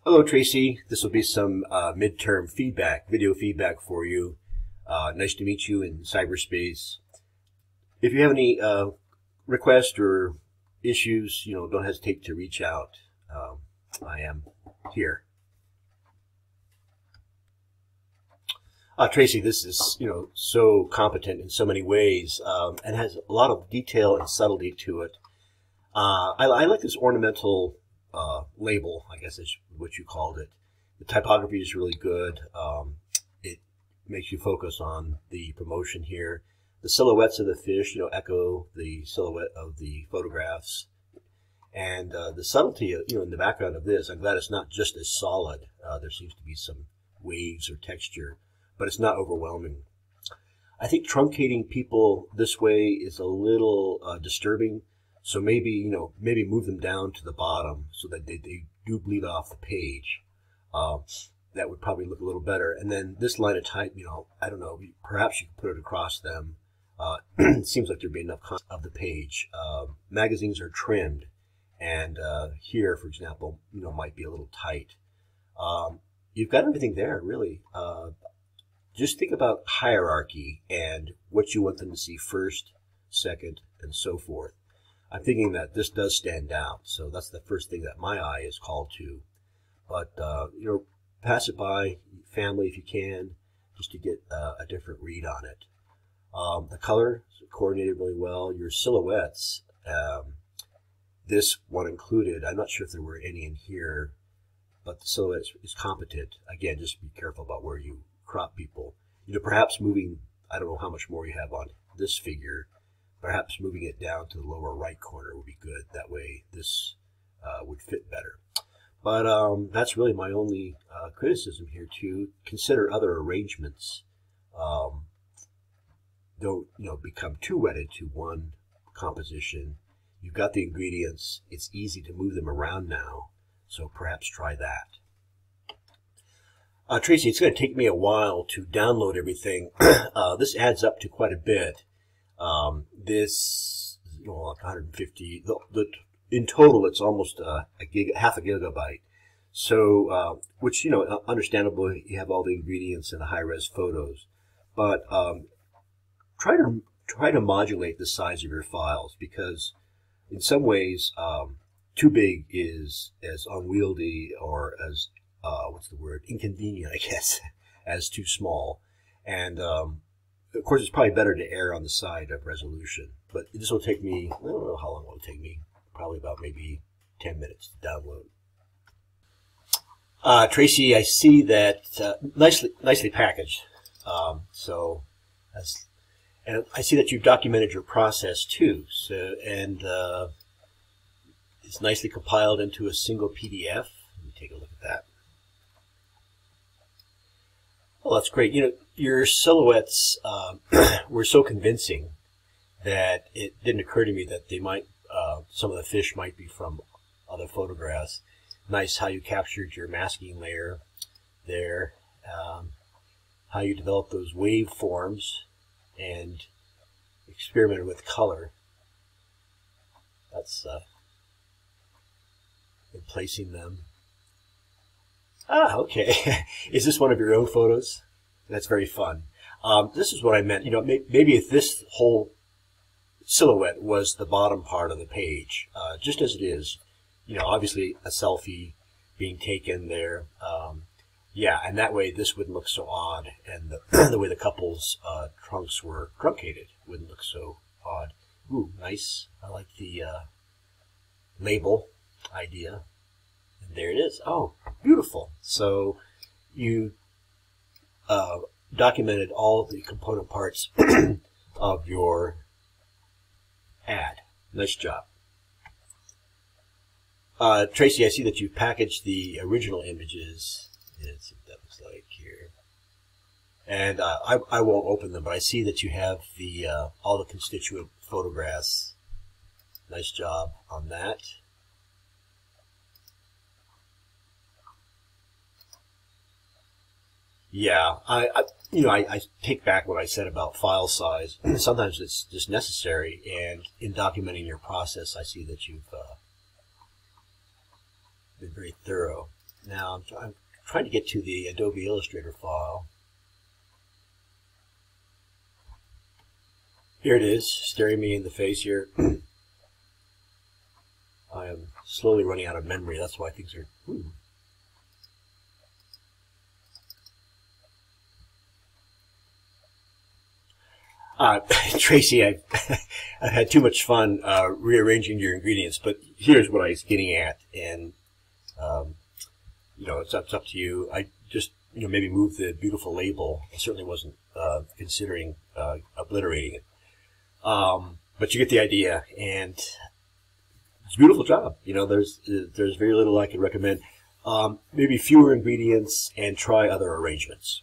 Hello, Tracy. This will be some midterm feedback, video feedback for you. Nice to meet you in cyberspace. If you have any requests or issues, don't hesitate to reach out. I am here. Tracy, this is, so competent in so many ways and has a lot of detail and subtlety to it. I like this ornamental label, I guess is what you called it. The typography is really good. It makes you focus on the promotion here. The silhouettes of the fish, echo the silhouette of the photographs. And the subtlety, in the background of this, I'm glad it's not just as solid. There seems to be some waves or texture, but it's not overwhelming. I think truncating people this way is a little disturbing. So maybe, maybe move them down to the bottom so that they do bleed off the page. That would probably look a little better. And then this line of type, I don't know, perhaps you could put it across them. It seems like there'd be enough of the page. Magazines are trimmed. And here, for example, might be a little tight. You've got everything there, really. Just think about hierarchy and what you want them to see first, second, and so forth. I'm thinking that this does stand out, so that's the first thing that my eye is called to. But, pass it by, family if you can, just to get a different read on it. The color is coordinated really well. Your silhouettes, this one included, I'm not sure if there were any in here, but the silhouette is competent. Again, just be careful about where you crop people. Perhaps moving, I don't know how much more you have on this figure, perhaps moving it down to the lower right corner would be good. That way this would fit better. But that's really my only criticism here too. Consider other arrangements. Don't become too wedded to one composition. You've got the ingredients. It's easy to move them around now. So perhaps try that. Tracy, it's going to take me a while to download everything. This adds up to quite a bit. This, like 150. In total, it's almost half a gigabyte. So, which understandably, you have all the ingredients and the high-res photos, but try to modulate the size of your files, because in some ways, too big is as unwieldy or as inconvenient, I guess, as too small. And of course, it's probably better to err on the side of resolution. But this will take me, I don't know how long it will take me, probably about maybe 10 minutes to download. Tracy, I see that nicely packaged. And I see that you've documented your process too. So, and it's nicely compiled into a single PDF. Let me take a look at that. Well, that's great. Your silhouettes were so convincing that it didn't occur to me that they might, some of the fish might be from other photographs. Nice how you captured your masking layer there, how you developed those wave forms and experimented with color. That's in placing them. Ah, okay. Is this one of your own photos? That's very fun. This is what I meant. Maybe if this whole silhouette was the bottom part of the page, just as it is, obviously a selfie being taken there. Yeah, and that way this wouldn't look so odd, and the way the couple's trunks were truncated wouldn't look so odd. Ooh, nice. I like the label idea. And there it is. Oh, beautiful. So you documented all the component parts of your ad. Nice job. Tracy, I see that you packaged the original images. Let's see what that looks like here. And I won't open them, but I see that you have the all the constituent photographs. Nice job on that. Yeah, I take back what I said about file size. Sometimes it's just necessary, and in documenting your process, I see that you've been very thorough. Now I'm trying to get to the Adobe Illustrator file. Here it is, staring me in the face here. I am slowly running out of memory. That's why things are... Tracy, I've had too much fun rearranging your ingredients, but here's what I was getting at, and it's up to you. I just maybe move the beautiful label. I certainly wasn't considering obliterating it, but you get the idea, and it's a beautiful job. There's very little I could recommend. Maybe fewer ingredients and try other arrangements.